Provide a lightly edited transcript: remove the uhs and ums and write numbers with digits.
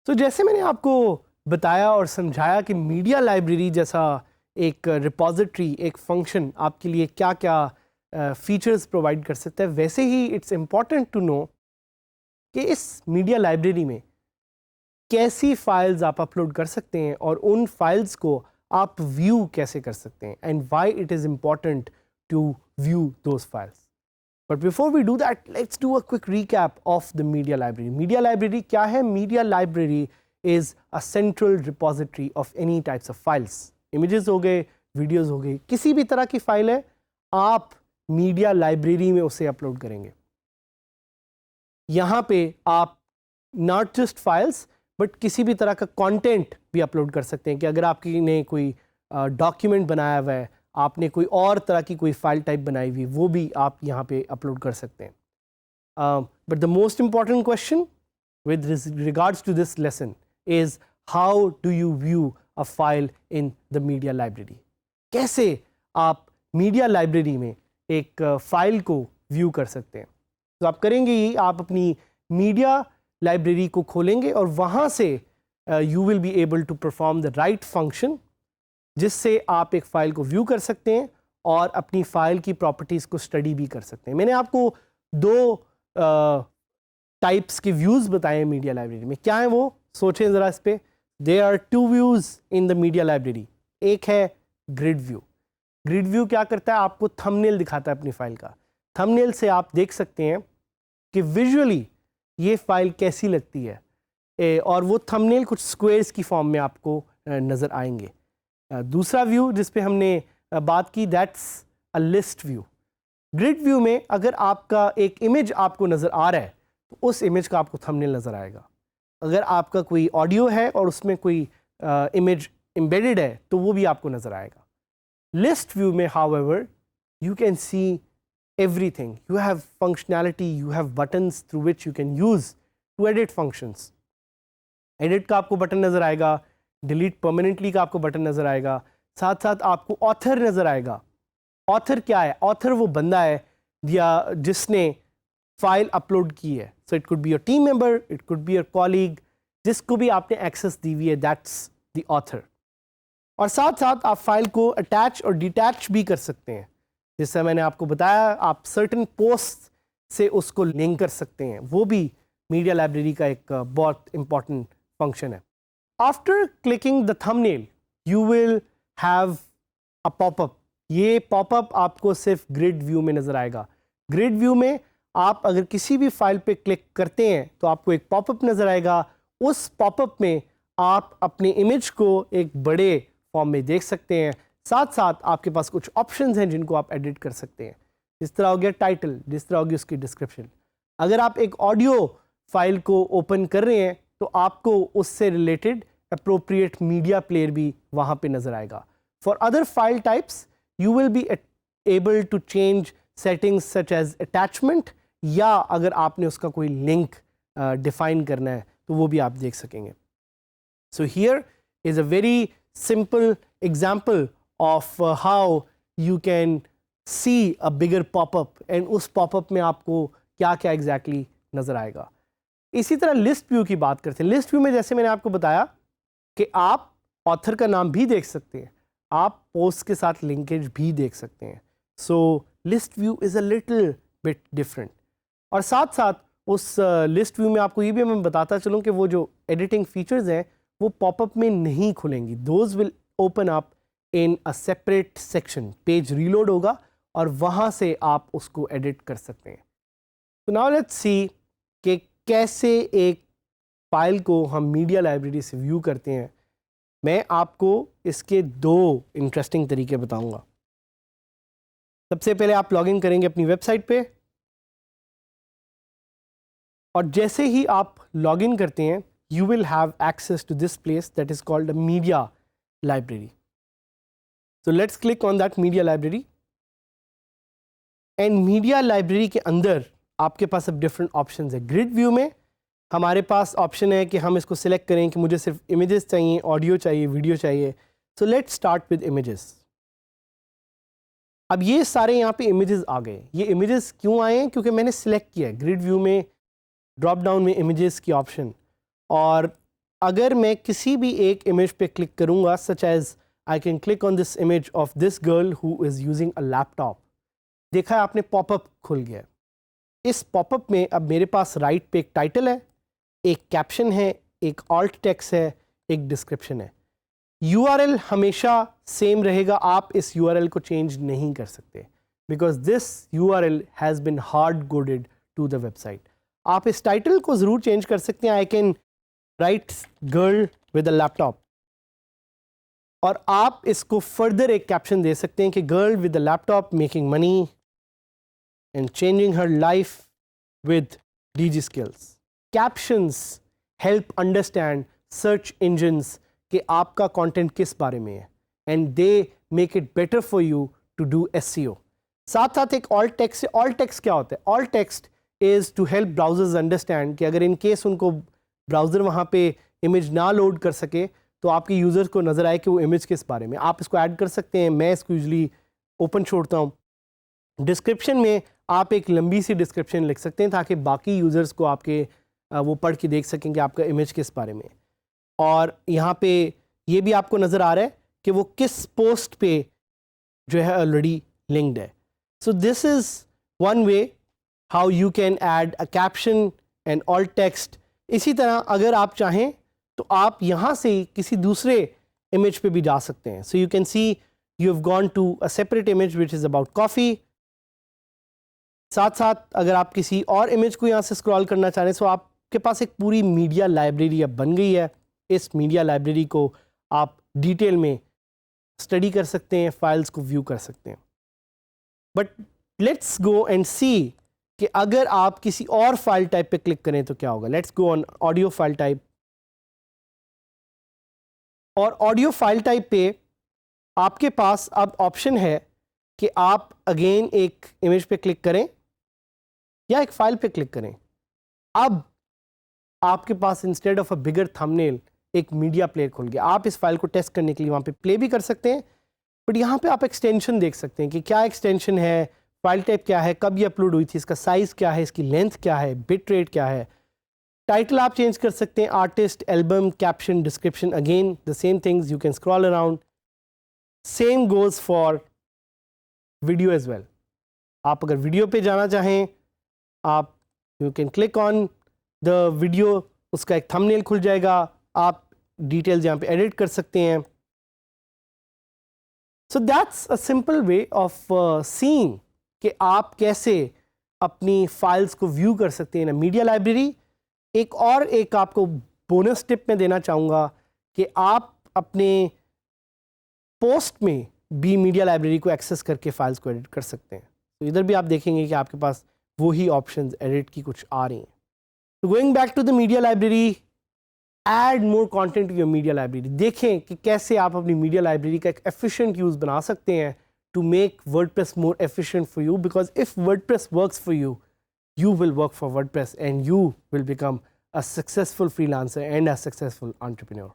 तो जैसे मैंने आपको बताया और समझाया कि मीडिया लाइब्रेरी जैसा एक रिपॉजिटरी, एक फंक्शन आपके लिए क्या क्या फीचर्स प्रोवाइड कर सकता है, वैसे ही इट्स इम्पॉर्टेंट टू नो कि इस मीडिया लाइब्रेरी में कैसी फाइल्स आप अपलोड कर सकते हैं और उन फाइल्स को आप व्यू कैसे कर सकते हैं, and why it is important to view those files. But before we do that, let's do a quick recap of the media library. Media library क्या है? Media library is a central repository of any types of files. Images हो गए, videos हो गए, किसी भी तरह की फाइल है, आप media library में उसे अपलोड करेंगे. यहाँ पे आप not just files, but किसी भी तरह का content भी अपलोड कर सकते हैं कि अगर आपकी ने कोई डॉक्यूमेंट बनाया हुआ है, आपने कोई और तरह की कोई फाइल टाइप बनाई हुई, वो भी आप यहाँ पे अपलोड कर सकते हैं. But the most important question with regards to this lesson is how do you view a file in the media library. कैसे आप मीडिया लाइब्रेरी में एक फाइल को व्यू कर सकते हैं. तो आप करेंगे ही, आप अपनी मीडिया लाइब्रेरी को खोलेंगे और वहाँ से you will be able to perform the right function, जिससे आप एक फ़ाइल को व्यू कर सकते हैं और अपनी फ़ाइल की प्रॉपर्टीज़ को स्टडी भी कर सकते हैं. मैंने आपको दो टाइप्स के व्यूज़ बताए मीडिया लाइब्रेरी में. क्या है वो? सोचें ज़रा इस पर. There are two views in the media library. एक है ग्रिड व्यू. ग्रिड व्यू क्या करता है? आपको थंबनेल दिखाता है अपनी फ़ाइल का. थंबनेल से आप देख सकते हैं कि विजुअली ये फ़ाइल कैसी लगती है, और वो थंबनेल कुछ स्क्वेयर्स की फॉर्म में आपको नज़र आएंगे. दूसरा व्यू जिस पे हमने बात की, that's a list view. Grid view में अगर आपका एक इमेज आपको नज़र आ रहा है तो उस इमेज का आपको थंबनेल नज़र आएगा. अगर आपका कोई ऑडियो है और उसमें कोई इमेज एम्बेडेड है तो वो भी आपको नज़र आएगा. लिस्ट व्यू में however you can see everything. You have functionality, you have buttons through which you can use to edit functions. Edit का आपको बटन नज़र आएगा, डिलीट परमानेंटली का आपको बटन नज़र आएगा, साथ साथ आपको ऑथर नज़र आएगा. ऑथर क्या है? ऑथर वो बंदा है या जिसने फाइल अपलोड की है. So it could be your team member, it could be your colleague, जिसको भी आपने एक्सेस दी हुई है, दैट्स द ऑथर. और साथ साथ आप फाइल को अटैच और डिटैच भी कर सकते हैं. जैसे मैंने आपको बताया, आप सर्टन पोस्ट से उसको लिंक कर सकते हैं. वो भी मीडिया लाइब्रेरी का एक बहुत इंपॉर्टेंट फंक्शन है. After clicking the thumbnail, you will have a pop-up. ये pop-up आपको सिर्फ ग्रिड व्यू में नज़र आएगा. ग्रिड व्यू में आप अगर किसी भी फाइल पे क्लिक करते हैं तो आपको एक पॉपअप नज़र आएगा. उस पॉपअप में आप अपने इमेज को एक बड़े फॉर्म में देख सकते हैं. साथ साथ आपके पास कुछ ऑप्शंस हैं जिनको आप एडिट कर सकते हैं. जिस तरह हो गया टाइटल, जिस तरह होगी उसकी डिस्क्रिप्शन. अगर आप एक ऑडियो फाइल को ओपन कर रहे हैं तो आपको उससे रिलेटेड appropriate media player भी वहाँ पे नज़र आएगा. For other file types, you will be able to change settings such as attachment, या अगर आपने उसका कोई link define करना है तो वो भी आप देख सकेंगे. So here is a very simple example of how you can see a bigger pop-up, and उस pop-up में आपको क्या क्या exactly नज़र आएगा. इसी तरह लिस्ट व्यू की बात करते हैं. लिस्ट व्यू में जैसे मैंने आपको बताया कि आप ऑथर का नाम भी देख सकते हैं, आप पोस्ट के साथ लिंकेज भी देख सकते हैं. So list view is a little bit different. और साथ साथ उस लिस्ट व्यू में आपको ये भी मैं बताता चलूँ कि वो जो एडिटिंग फीचर्स हैं वो पॉपअप में नहीं खुलेंगी. Those will open up in a separate section. Page reload होगा और वहाँ से आप उसको एडिट कर सकते हैं. तो नाउ लेट्स सी कि कैसे एक फाइल को हम मीडिया लाइब्रेरी से व्यू करते हैं. मैं आपको इसके दो इंटरेस्टिंग तरीके बताऊंगा. सबसे पहले आप लॉगिन करेंगे अपनी वेबसाइट पे, और जैसे ही आप लॉगिन करते हैं you will have access to this place that is called a media library. So let's click on that media library. And media library के अंदर आपके पास अब डिफरेंट ऑप्शंस है. ग्रिड व्यू में हमारे पास ऑप्शन है कि हम इसको सिलेक्ट करें कि मुझे सिर्फ इमेजेस चाहिए, ऑडियो चाहिए, वीडियो चाहिए. So let's start with images. अब ये सारे यहाँ पे इमेजेस आ गए. ये इमेजेस क्यों आए हैं? क्योंकि मैंने सिलेक्ट किया है ग्रिड व्यू में ड्रॉप डाउन में इमेजेस की ऑप्शन, और अगर मैं किसी भी एक इमेज पे क्लिक करूंगा, such as I can click on this image of this girl who is using a laptop, देखा है आपने पॉपअप खुल गया। इस पॉपअप में अब मेरे पास राइट पे एक टाइटल है, एक कैप्शन है, एक ऑल्ट टेक्स्ट है, एक डिस्क्रिप्शन है। URL हमेशा सेम रहेगा, आप इस URL को चेंज नहीं कर सकते because this URL has been hard coded to the website. आप इस टाइटल को ज़रूर चेंज कर सकते हैं, I can write girl with a laptop, और आप इसको फर्दर एक कैप्शन दे सकते हैं कि girl with a laptop making money and changing her life with DG skills. Captions help understand search engines कि आपका कंटेंट किस बारे में है and they make it better for you to do SEO। साथ साथ एक ऑल्ट टेक्स्ट है। ऑल्ट टेक्स्ट क्या होता है? Alt text is to help browsers understand कि अगर इन केस उनको ब्राउज़र वहाँ पे इमेज ना लोड कर सके तो आपके यूज़र्स को नज़र आए कि वो इमेज किस बारे में। आप इसको ऐड कर सकते हैं, मैं इसको यूजली ओपन छोड़ता हूँ। डिस्क्रिप्शन में आप एक लंबी सी डिस्क्रिप्शन लिख सकते हैं ताकि बाकी यूज़र्स को आपके वो पढ़ के देख सकें कि आपका इमेज किस बारे में है। और यहाँ पे ये भी आपको नज़र आ रहा है कि वो किस पोस्ट पे जो है ऑलरेडी लिंक्ड है। So this is one way how you can add a caption and alt text. इसी तरह अगर आप चाहें तो आप यहाँ से किसी दूसरे इमेज पे भी जा सकते हैं। So you can see you have gone to a separate image which is about coffee. साथ साथ अगर आप किसी और इमेज को यहाँ से स्क्रॉल करना चाह रहे हैं तो आपके पास एक पूरी मीडिया लाइब्रेरी अब बन गई है। इस मीडिया लाइब्रेरी को आप डिटेल में स्टडी कर सकते हैं, फाइल्स को व्यू कर सकते हैं। बट लेट्स गो एंड सी कि अगर आप किसी और फाइल टाइप पे क्लिक करें तो क्या होगा। Let's go on audio file type, और ऑडियो फाइल टाइप पे आपके पास अब ऑप्शन है कि आप अगेन एक इमेज पे क्लिक करें या एक फाइल पे क्लिक करें। अब आपके पास instead of a bigger thumbnail एक मीडिया प्लेयर खुल गया। आप इस फाइल को टेस्ट करने के लिए वहाँ पे प्ले भी कर सकते हैं, बट यहाँ पे आप एक्सटेंशन देख सकते हैं कि क्या एक्सटेंशन है, फाइल टाइप क्या है, कब ये अपलोड हुई थी, इसका साइज़ क्या है, इसकी लेंथ क्या है, बिट रेट क्या है। टाइटल आप चेंज कर सकते हैं, artist, album, caption, description, again the same things, you can scroll around. Same goes for video as well. आप अगर वीडियो पे जाना चाहें, आप you can click on the video, उसका एक थंबनेल खुल जाएगा, आप डिटेल्स यहाँ पे एडिट कर सकते हैं। So that's a simple way of seeing कि आप कैसे अपनी फाइल्स को व्यू कर सकते हैं इन मीडिया लाइब्रेरी। एक आपको बोनस टिप मैं देना चाहूँगा कि आप अपने पोस्ट में भी मीडिया लाइब्रेरी को एक्सेस करके फाइल्स को एडिट कर सकते हैं। तो इधर भी आप देखेंगे कि आपके पास वही ऑप्शंस एडिट की कुछ आ रही हैं। तो going back to the media library, add more content to your media library. देखें कि कैसे आप अपनी मीडिया लाइब्रेरी का एक एफिशिएंट यूज़ बना सकते हैं to make WordPress more efficient for you, because if WordPress works for you, you will work for WordPress and you will become a successful freelancer and a successful entrepreneur.